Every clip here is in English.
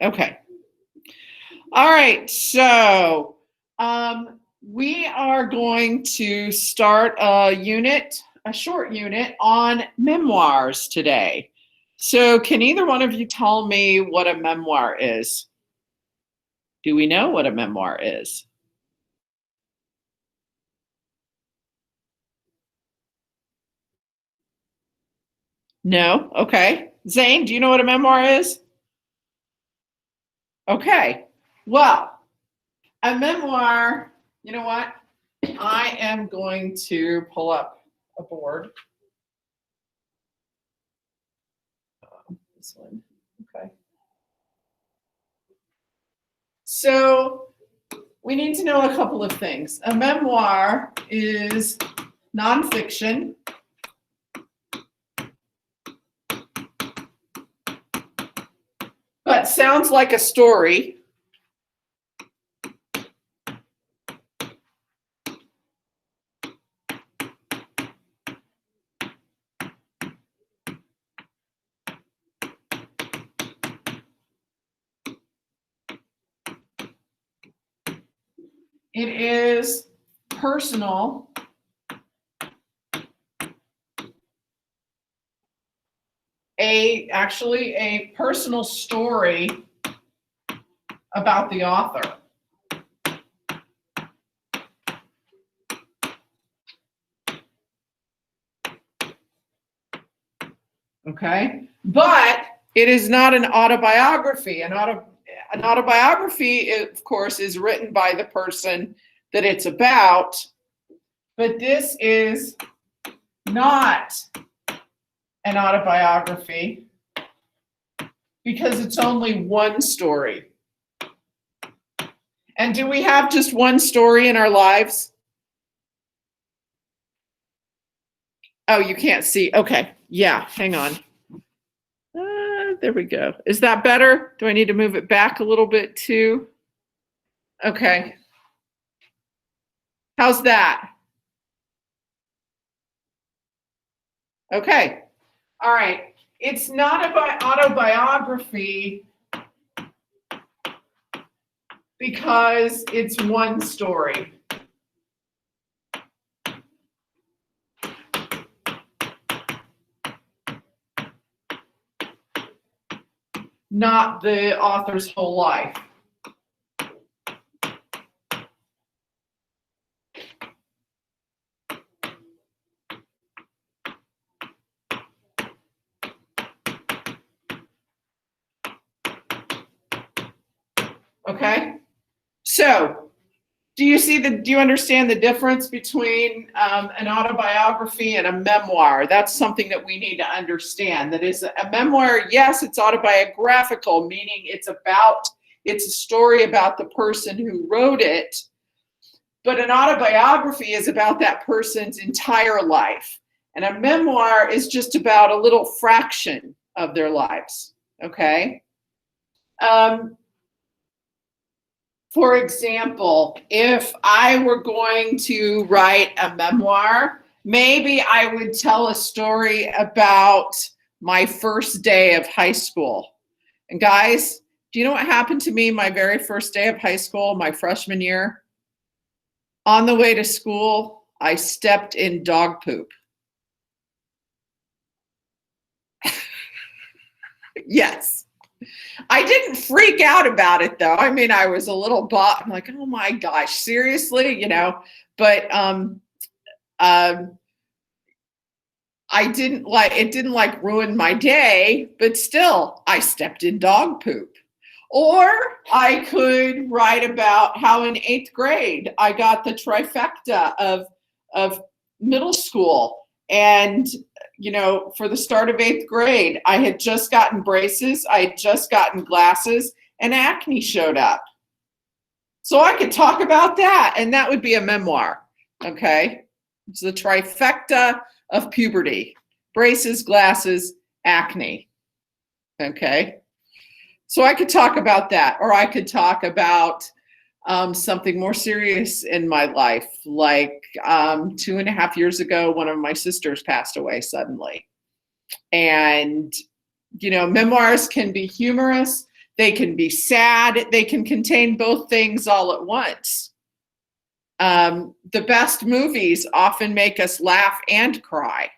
Okay. All right. So we are going to start a short unit on memoirs today. So can either one of you tell me what a memoir is? Do we know what a memoir is? No? Okay. Zane, do you know what a memoir is? Okay. Well, a memoir, you know what? I am going to pull up a board. This one. Okay. So we need to know a couple of things. A memoir is nonfiction. But sounds like a story. It is personal. Actually a personal story about the author. Okay, but it is not an autobiography. An autobiography, of course, is written by the person that it's about, but this is not an autobiography because it's only one story. And do we have just one story in our lives? Oh, you can't see. Okay. Yeah, hang on. There we go. Is that better? Do I need to move it back a little bit too? Okay. How's that? Okay. All right. It's not an autobiography because it's one story. Not the author's whole life. Okay, so do you understand the difference between an autobiography and a memoir? That's something that we need to understand. That is, a memoir, yes, it's autobiographical, meaning it's a story about the person who wrote it, but an autobiography is about that person's entire life. And a memoir is just about a little fraction of their lives, okay? For example, if I were going to write a memoir, maybe I would tell a story about my first day of high school. And guys, do you know what happened to me my very first day of high school, my freshman year? On the way to school, I stepped in dog poop. Yes. I didn't freak out about it though. I mean, I was a little I'm like, oh my gosh, seriously, but it didn't like ruin my day, but still I stepped in dog poop. Or I could write about how in 8th grade I got the trifecta of middle school. And for the start of 8th grade, I had just gotten braces, I had just gotten glasses, and acne showed up. So I could talk about that, and that would be a memoir, okay? It's the trifecta of puberty: braces, glasses, acne, okay? So I could talk about that, or I could talk about something more serious in my life, like 2.5 years ago, one of my sisters passed away suddenly. And, memoirs can be humorous. They can be sad. They can contain both things all at once. The best movies often make us laugh and cry.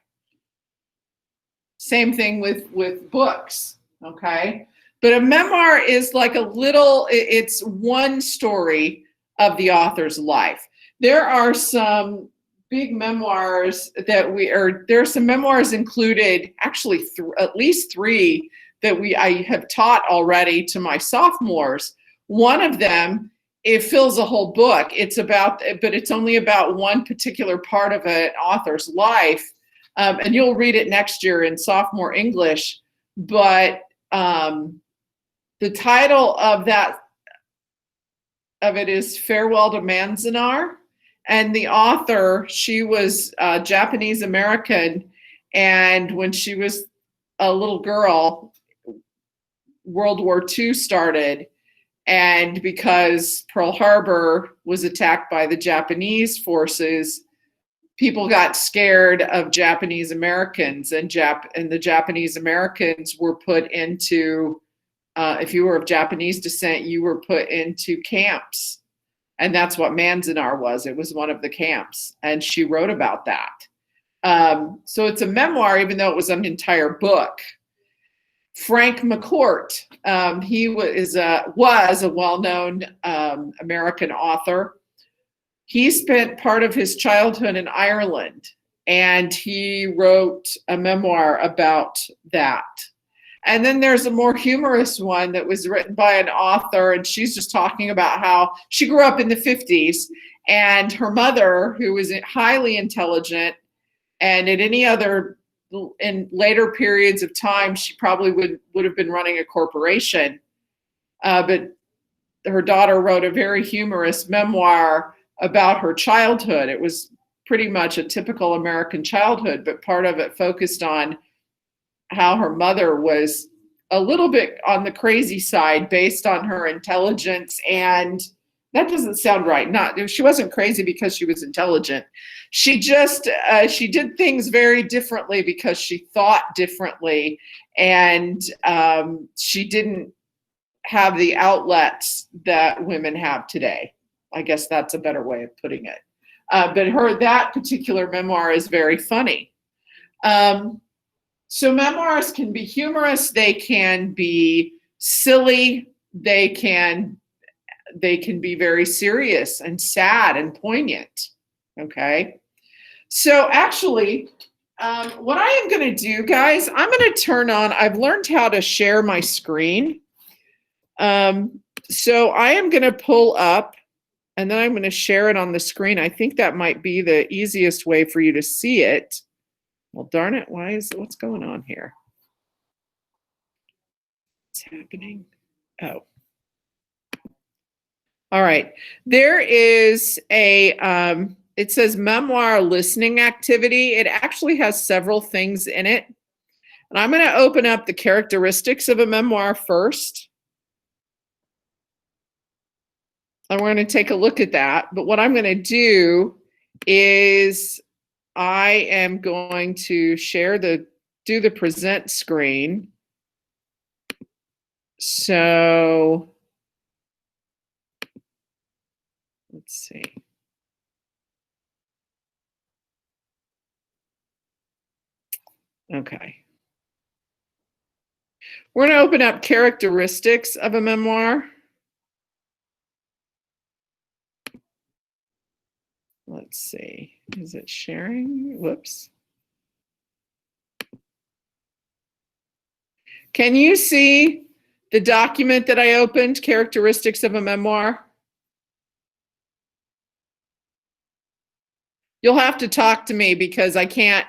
Same thing with books, okay? But a memoir is like a little, it's one story of the author's life. There are some big memoirs there are some memoirs included, actually at least 3 that I have taught already to my sophomores. One of them, it fills a whole book. But it's only about one particular part of an author's life. And you'll read it next year in sophomore English. But the title of it is Farewell to Manzanar. And the author, she was Japanese American. And when she was a little girl, World War II started. And because Pearl Harbor was attacked by the Japanese forces, people got scared of Japanese Americans, and the Japanese Americans were put into, if you were of Japanese descent, you were put into camps. And that's what Manzanar was. It was one of the camps. And she wrote about that. So it's a memoir, even though it was an entire book. Frank McCourt, he was a well-known American author. He spent part of his childhood in Ireland, and he wrote a memoir about that. And then there's a more humorous one that was written by an author, and she's just talking about how she grew up in the 50s, and her mother, who was highly intelligent, and at any other, in later periods of time, she probably would have been running a corporation. But her daughter wrote a very humorous memoir about her childhood. It was pretty much a typical American childhood, but part of it focused on how her mother was a little bit on the crazy side based on her intelligence. And that doesn't sound right. She wasn't crazy because she was intelligent. She just, she did things very differently because she thought differently. And she didn't have the outlets that women have today. I guess that's a better way of putting it. But that particular memoir is very funny. So memoirs can be humorous, they can be silly, they can be very serious and sad and poignant, okay? So actually, what I am gonna do, guys, I'm gonna turn on, I've learned how to share my screen. So I am gonna pull up, and then I'm gonna share it on the screen. I think that might be the easiest way for you to see it. Well, darn it, what's going on here? What's happening? Oh. All right, there is a, it says memoir listening activity. It actually has several things in it. And I'm gonna open up the characteristics of a memoir first. And we're gonna take a look at that. But what I'm gonna do is I am going to do the present screen. So let's see. Okay. We're going to open up characteristics of a memoir. Let's see. Is it sharing? Whoops. Can you see the document that I opened, characteristics of a memoir? You'll have to talk to me because I can't.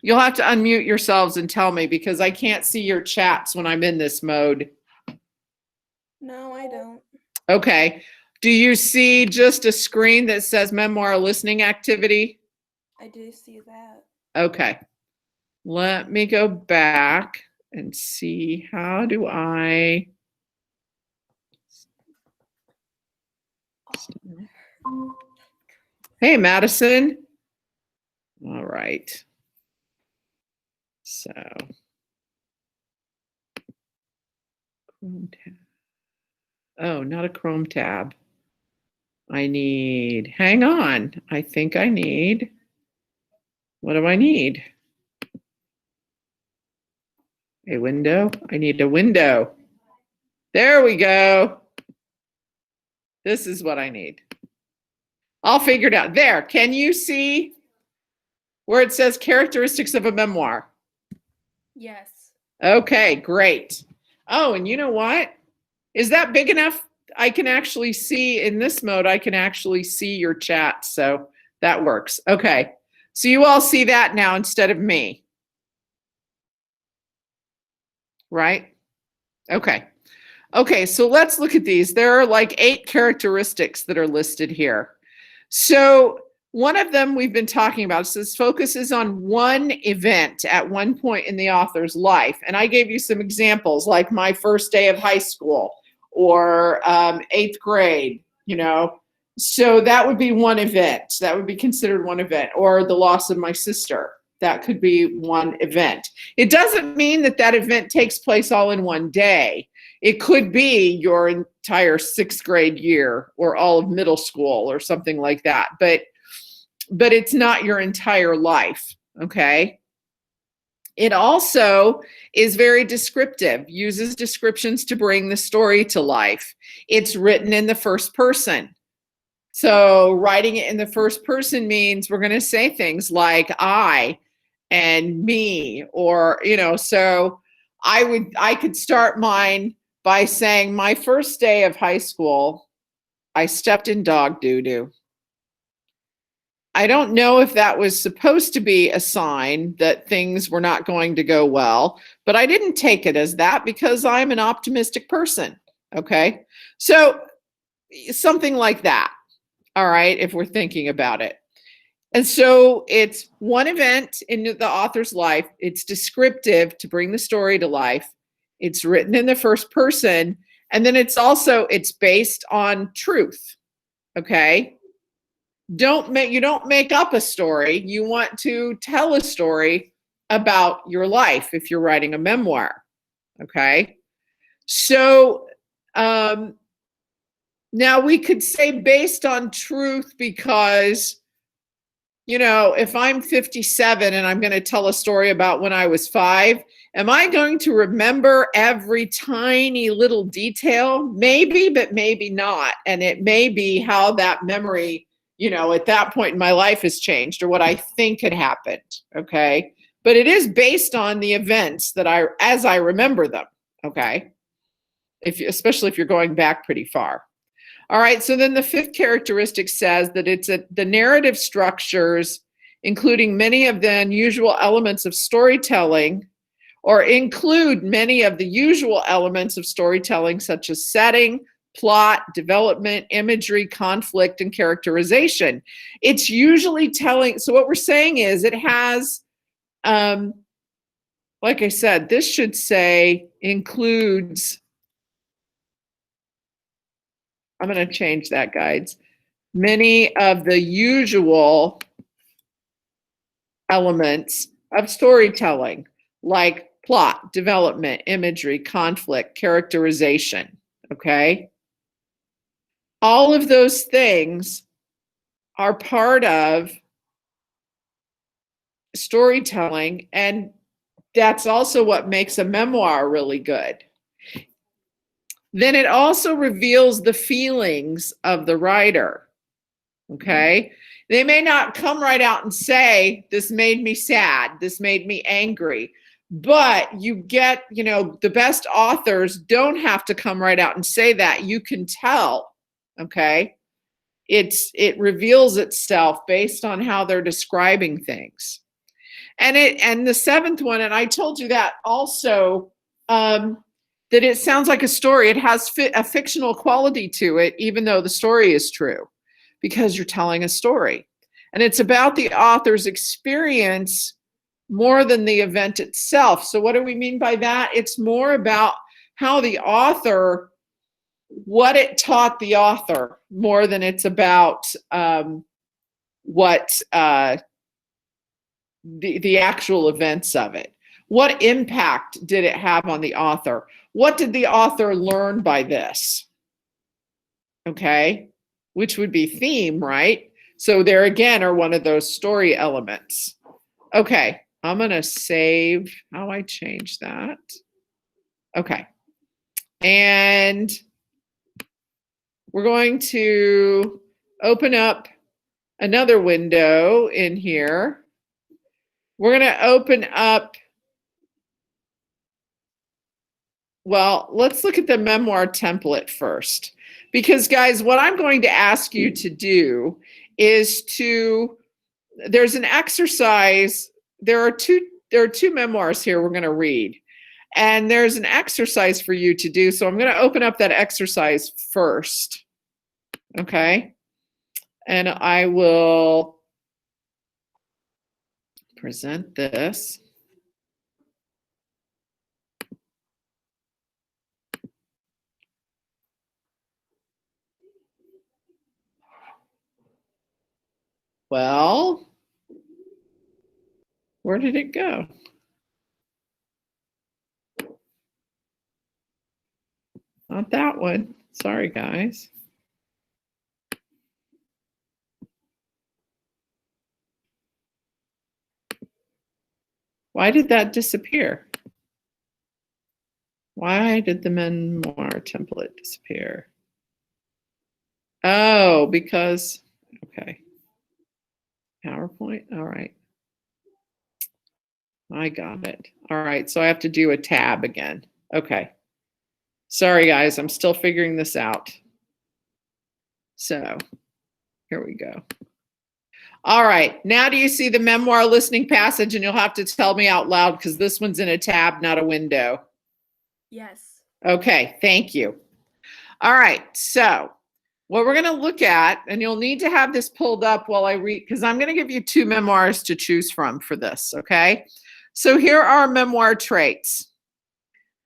You'll have to unmute yourselves and tell me because I can't see your chats when I'm in this mode. No, I don't. Okay. Do you see just a screen that says memoir listening activity? I do see that. Okay. Let me go back and see, how do I? Hey, Madison. All right. So, Oh, not a Chrome tab. I need, hang on. I think I need, what do I need? A window? I need a window. There we go. This is what I need. I'll figure it out. There, can you see where it says characteristics of a memoir? Yes. Okay, great. Oh, and you know what? Is that big enough? I can actually see in this mode, I can actually see your chat. So that works. Okay. So you all see that now instead of me. Right? Okay. Okay, so let's look at these. There are like 8 characteristics that are listed here. So one of them we've been talking about says focuses on one event at one point in the author's life. And I gave you some examples like my first day of high school or 8th grade, you know. So that would be one event. That would be considered one event, or the loss of my sister. That could be one event. It doesn't mean that that event takes place all in one day. It could be your entire 6th grade year or all of middle school or something like that. But it's not your entire life, okay? It also is very descriptive, uses descriptions to bring the story to life. It's written in the first person. So writing it in the first person means we're going to say things like I and me, or, you know, so I could start mine by saying my first day of high school, I stepped in dog doo-doo. I don't know if that was supposed to be a sign that things were not going to go well, but I didn't take it as that because I'm an optimistic person. Okay. So something like that. All right. If we're thinking about it. And so it's one event in the author's life. It's descriptive to bring the story to life. It's written in the first person. And then it's based on truth. Okay. You don't make up a story. You want to tell a story about your life if you're writing a memoir. Okay. So now we could say based on truth because, you know, if I'm 57 and I'm going to tell a story about when I was 5, am I going to remember every tiny little detail? Maybe, but maybe not. And it may be how that memory, you know, at that point in my life has changed or what I think had happened. Okay. But it is based on the events that as I remember them. Okay. Especially if you're going back pretty far. All right, so then the 5th characteristic says that the narrative structures, including many of the unusual elements of storytelling, or include many of the usual elements of storytelling, such as setting, plot, development, imagery, conflict, and characterization. It's usually telling, so what we're saying is it has, like I said, this should say includes, I'm going to change that, guides. Many of the usual elements of storytelling, like plot, development, imagery, conflict, characterization, okay? All of those things are part of storytelling, and that's also what makes a memoir really good. Then it also reveals the feelings of the writer, okay? They may not come right out and say, this made me sad, this made me angry, but you get, you know, the best authors don't have to come right out and say that. You can tell, okay? It reveals itself based on how they're describing things. And the 7th one, and I told you that also, that it sounds like a story. It has a fictional quality to it, even though the story is true, because you're telling a story. And it's about the author's experience more than the event itself. So what do we mean by that? It's more about how the author, what it taught the author, more than it's about what the actual events of it. What impact did it have on the author? What did the author learn by this? okay, which would be theme, right? So there again are one of those story elements. Okay, I'm going to save. How I change that? Okay. And we're going to open up another window in here. We're going to open up, well, let's look at the memoir template first. Because guys, what I'm going to ask you to do is there's an exercise. There are two memoirs here we're going to read. And there's an exercise for you to do. So I'm going to open up that exercise first. Okay. And I will present this. Well, where did it go? Not that one. Sorry, guys. Why did that disappear? Why did the memoir template disappear? Oh, because, okay. PowerPoint, all right. I got it. All right, so I have to do a tab again. Okay. Sorry, guys, I'm still figuring this out. So here we go. All right, now do you see the memoir listening passage? And you'll have to tell me out loud because this one's in a tab, not a window. Yes. Okay, thank you. All right, so what we're going to look at, and you'll need to have this pulled up while I read, because I'm going to give you two memoirs to choose from for this, okay? So here are memoir traits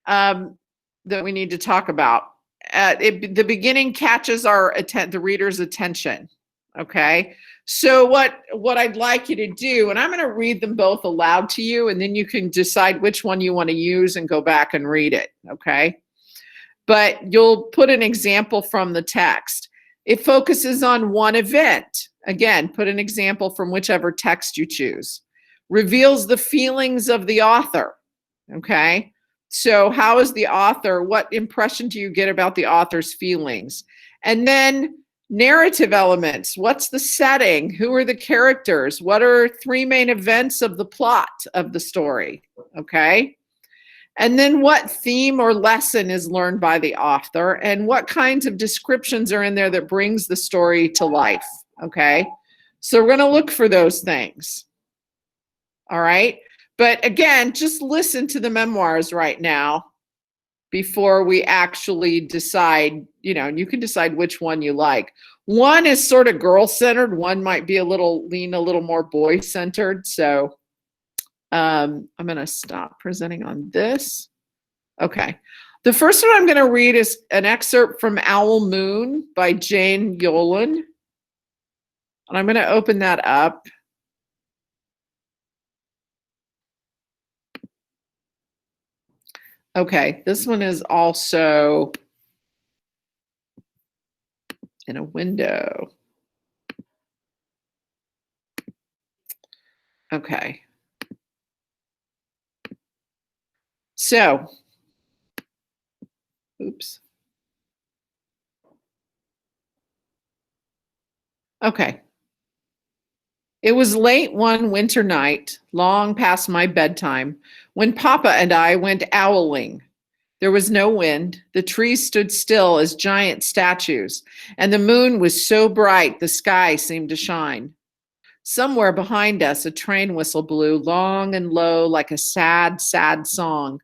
that we need to talk about. The beginning catches the reader's attention, okay? So what I'd like you to do, and I'm going to read them both aloud to you, and then you can decide which one you want to use and go back and read it, okay? But you'll put an example from the text. It focuses on one event. Again, put an example from whichever text you choose. Reveals the feelings of the author, okay? So how is the author, what impression do you get about the author's feelings? And then narrative elements. What's the setting? Who are the characters? What are three main events of the plot of the story? Okay. And then what theme or lesson is learned by the author, and what kinds of descriptions are in there that brings the story to life? Okay. So we're going to look for those things. All right. But again, just listen to the memoirs right now before we actually decide, you can decide which one you like. One is sort of girl-centered. One might be lean a little more boy-centered. So I'm going to stop presenting on this. Okay. The first one I'm going to read is an excerpt from Owl Moon by Jane Yolen. And I'm going to open that up. Okay, this one is also in a window. Okay. So, oops. Okay. It was late one winter night, long past my bedtime, when Papa and I went owling. There was no wind. The trees stood still as giant statues, and the moon was so bright the sky seemed to shine. Somewhere behind us, a train whistle blew long and low like a sad, sad song.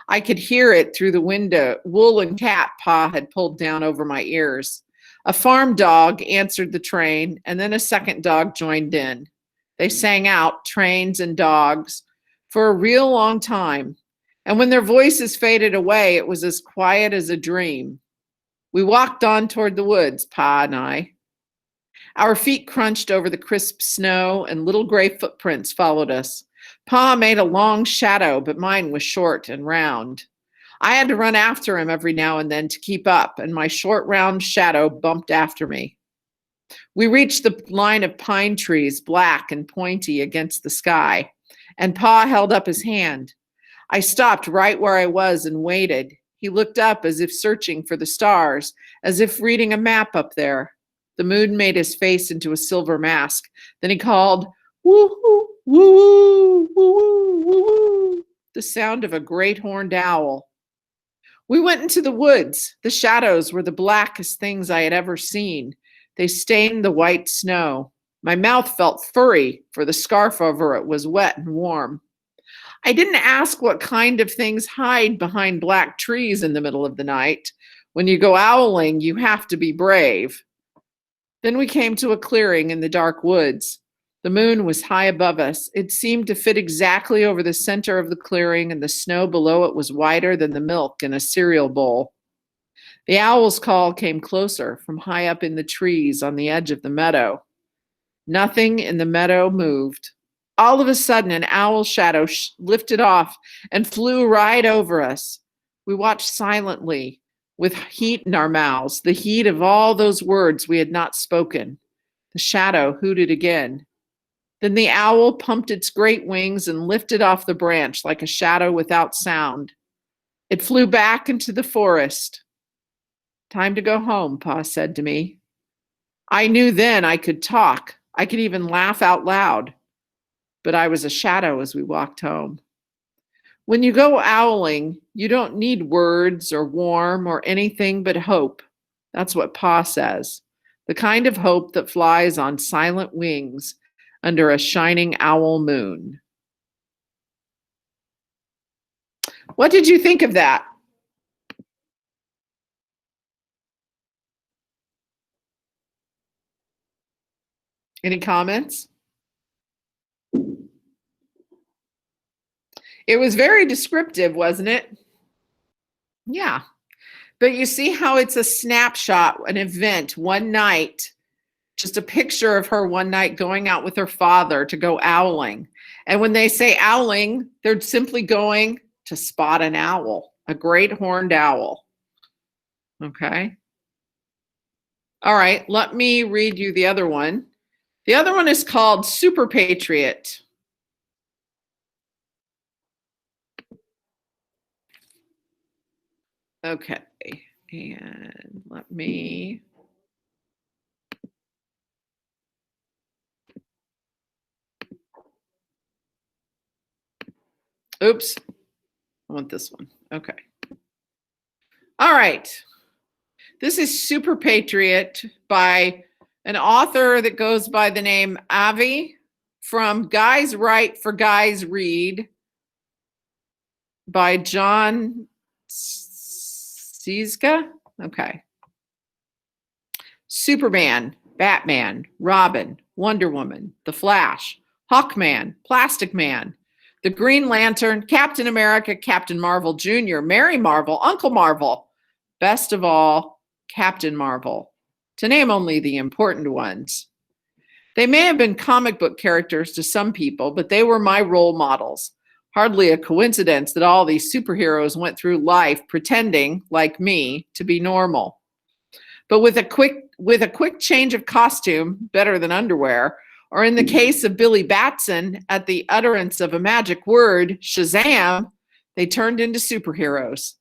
I could hear it through the window, woolen cap Pa had pulled down over my ears. A farm dog answered the train, and then a second dog joined in. They sang out, trains and dogs, for a real long time. And when their voices faded away, it was as quiet as a dream. We walked on toward the woods, Pa and I. Our feet crunched over the crisp snow, and little gray footprints followed us. Pa made a long shadow, but mine was short and round. I had to run after him every now and then to keep up, and my short, round shadow bumped after me. We reached the line of pine trees, black and pointy against the sky, and Pa held up his hand. I stopped right where I was and waited. He looked up as if searching for the stars, as if reading a map up there. The moon made his face into a silver mask. Then he called, woo-hoo, woo-woo, woo-woo, woo-woo, the sound of a great horned owl. We went into the woods. The shadows were the blackest things I had ever seen. They stained the white snow. My mouth felt furry, for the scarf over it was wet and warm. I didn't ask what kind of things hide behind black trees in the middle of the night. When you go owling, you have to be brave. Then we came to a clearing in the dark woods. The moon was high above us. It seemed to fit exactly over the center of the clearing, and the snow below it was whiter than the milk in a cereal bowl. The owl's call came closer from high up in the trees on the edge of the meadow. Nothing in the meadow moved. All of a sudden, an owl shadow lifted off and flew right over us. We watched silently, with heat in our mouths, the heat of all those words we had not spoken. The shadow hooted again. Then the owl pumped its great wings and lifted off the branch like a shadow without sound. It flew back into the forest. Time to go home, Pa said to me. I knew then I could talk. I could even laugh out loud. But I was a shadow as we walked home. When you go owling, you don't need words or warm or anything but hope. That's what Pa says. The kind of hope that flies on silent wings under a shining owl moon. What did you think of that? Any comments? It was very descriptive, wasn't it? Yeah. But you see how it's a snapshot, an event, one night, just a picture of her one night going out with her father to go owling. And when they say owling, they're simply going to spot an owl, a great horned owl. Okay. All right, let me read you the other one. The other one is called Super Patriot. Okay, and let me. Oops, I want this one. Okay. All right. This is Super Patriot by an author that goes by the name Avi from Guys Write for Guys Read by John Cizka. Okay. Superman, Batman, Robin, Wonder Woman, The Flash, Hawkman, Plastic Man, the Green Lantern, Captain America, Captain Marvel Jr., Mary Marvel, Uncle Marvel, best of all, Captain Marvel, to name only the important ones. They may have been comic book characters to some people, but they were my role models. Hardly a coincidence that all these superheroes went through life pretending, like me, to be normal. But with a quick change of costume, better than underwear, or in the case of Billy Batson, at the utterance of a magic word, Shazam, they turned into superheroes.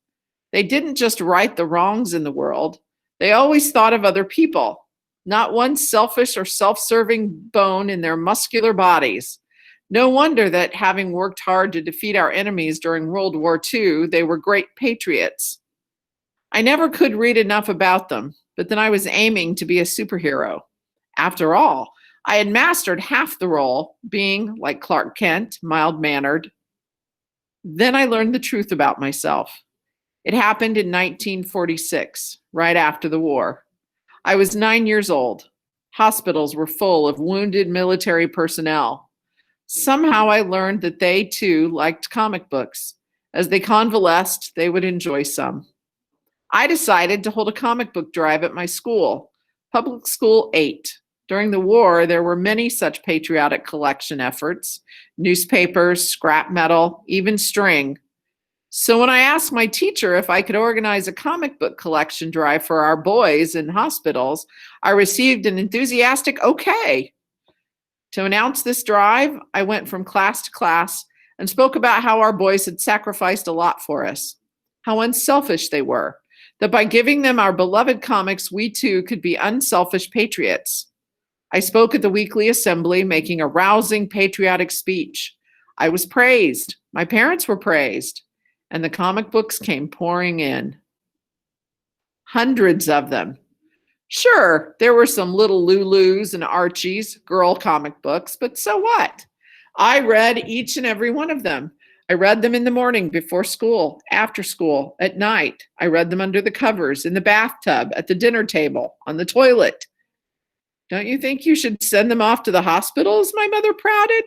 They didn't just right the wrongs in the world. They always thought of other people, not one selfish or self-serving bone in their muscular bodies. No wonder that, having worked hard to defeat our enemies during World War II, they were great patriots. I never could read enough about them, but then I was aiming to be a superhero. After all, I had mastered half the role, being, like Clark Kent, mild-mannered. Then I learned the truth about myself. It happened in 1946, right after the war. I was 9 years old. Hospitals were full of wounded military personnel. Somehow I learned that they, too, liked comic books. As they convalesced, they would enjoy some. I decided to hold a comic book drive at my school, Public School 8. During the war, there were many such patriotic collection efforts, newspapers, scrap metal, even string. So when I asked my teacher if I could organize a comic book collection drive for our boys in hospitals, I received an enthusiastic okay. To announce this drive, I went from class to class and spoke about how our boys had sacrificed a lot for us, how unselfish they were, that by giving them our beloved comics, we too could be unselfish patriots. I spoke at the weekly assembly, making a rousing patriotic speech. I was praised, my parents were praised, and the comic books came pouring in. Hundreds of them. Sure, there were some little Lulus and Archies, girl comic books, but so what? I read each and every one of them. I read them in the morning before school, after school, at night. I read them under the covers, in the bathtub, at the dinner table, on the toilet. Don't you think you should send them off to the hospitals? My mother prodded.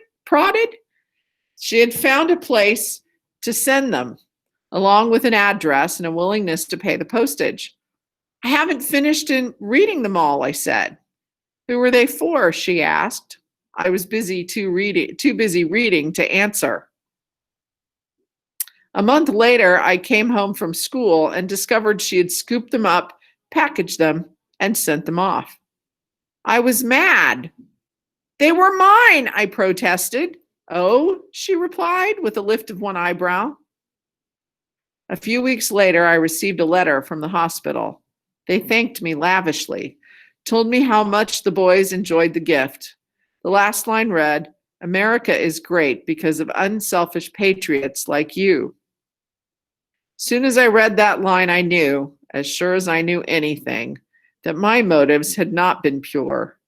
She had found a place to send them, along with an address and a willingness to pay the postage. I haven't finished in reading them all, I said. Who were they for? She asked. I was too busy reading to answer. A month later, I came home from school and discovered she had scooped them up, packaged them, and sent them off. I was mad. They were mine, I protested. Oh, she replied with a lift of one eyebrow. A few weeks later, I received a letter from the hospital. They thanked me lavishly, told me how much the boys enjoyed the gift. The last line read, "America is great because of unselfish patriots like you." Soon as I read that line, I knew, as sure as I knew anything, that my motives had not been pure.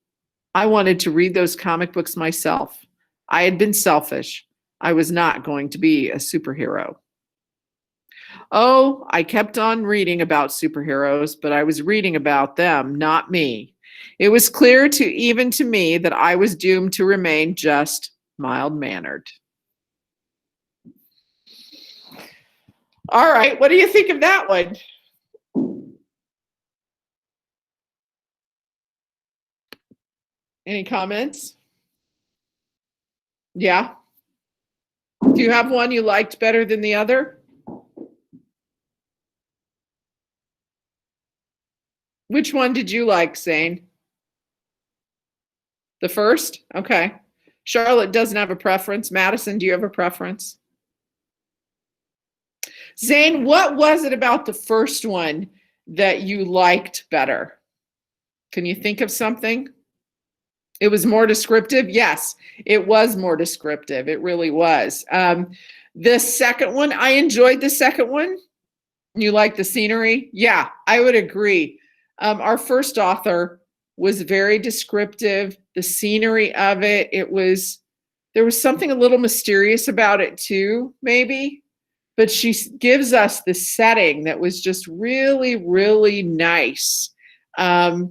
I wanted to read those comic books myself. I had been selfish. I was not going to be a superhero. Oh, I kept on reading about superheroes, but I was reading about them, not me. It was clear even to me that I was doomed to remain just mild-mannered. All right, what do you think of that one? Any comments? Yeah? Do you have one you liked better than the other? Which one did you like, Zane? The first? Okay. Charlotte doesn't have a preference. Madison, do you have a preference? Zane, what was it about the first one that you liked better? Can you think of something? It was more descriptive? Yes, it was more descriptive. It really was. The second one, I enjoyed the second one. You like the scenery? Yeah, I would agree. Our first author was very descriptive. The scenery of it, there was something a little mysterious about it too, maybe. But she gives us the setting that was just really, really nice. The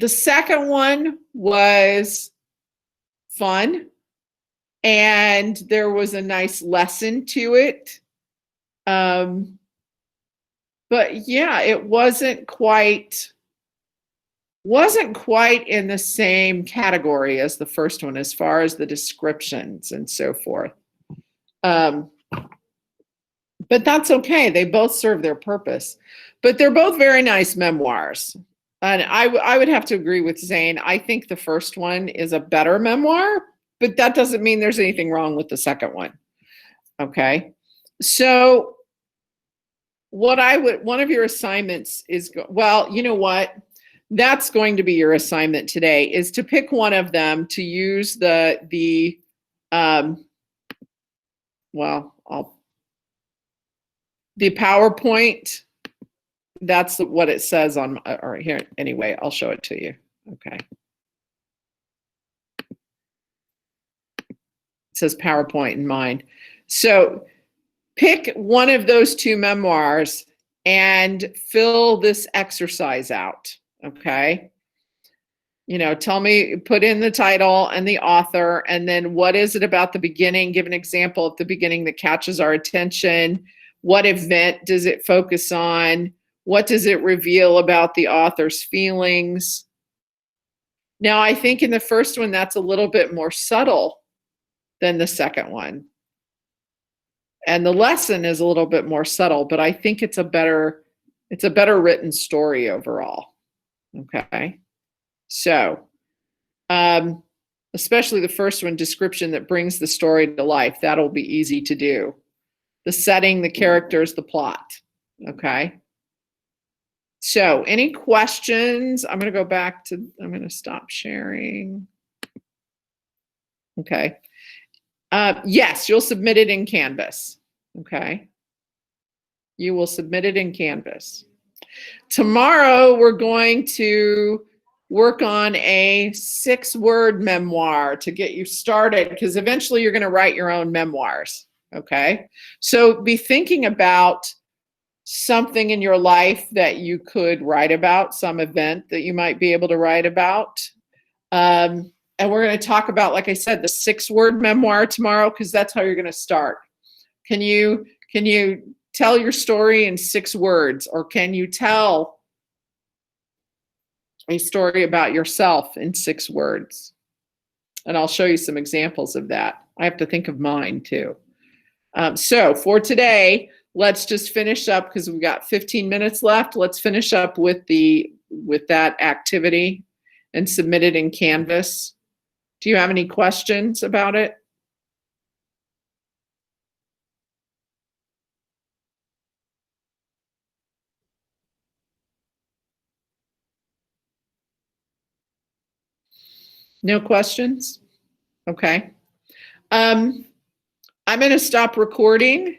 second one was fun, and there was a nice lesson to it. But yeah, it wasn't quite in the same category as the first one as far as the descriptions and so forth. But that's okay. They both serve their purpose. But they're both very nice memoirs. And I would have to agree with Zane. I think the first one is a better memoir, but that doesn't mean there's anything wrong with the second one. Okay. So one of your assignments is, well, you know what? That's going to be your assignment today, is to pick one of them to use the PowerPoint. That's what it says on, or here, anyway, I'll show it to you. Okay. It says PowerPoint in mine. So pick one of those two memoirs and fill this exercise out, okay? You know, tell me, put in the title and the author, and then what is it about the beginning? Give an example at the beginning that catches our attention. What event does it focus on? What does it reveal about the author's feelings? Now, I think in the first one, that's a little bit more subtle than the second one. And the lesson is a little bit more subtle, but I think it's a better written story overall. Okay. So, especially the first one, description that brings the story to life. That'll be easy to do. The setting, the characters, the plot. Okay. So, any questions? I'm going to stop sharing. Okay. Yes, you'll submit it in Canvas. Okay. You will submit it in Canvas. Tomorrow, we're going to work on a 6-word memoir to get you started, because eventually you're going to write your own memoirs. Okay. So be thinking about something in your life that you could write about, some event that you might be able to write about. And we're going to talk about, like I said, the 6-word memoir tomorrow, because that's how you're going to start. Can you tell your story in 6 words, or can you tell a story about yourself in 6 words? And I'll show you some examples of that. I have to think of mine too. So for today, let's just finish up, because we've got 15 minutes left. Let's finish up with that activity and submit it in Canvas. Do you have any questions about it? No questions? Okay. I'm going to stop recording.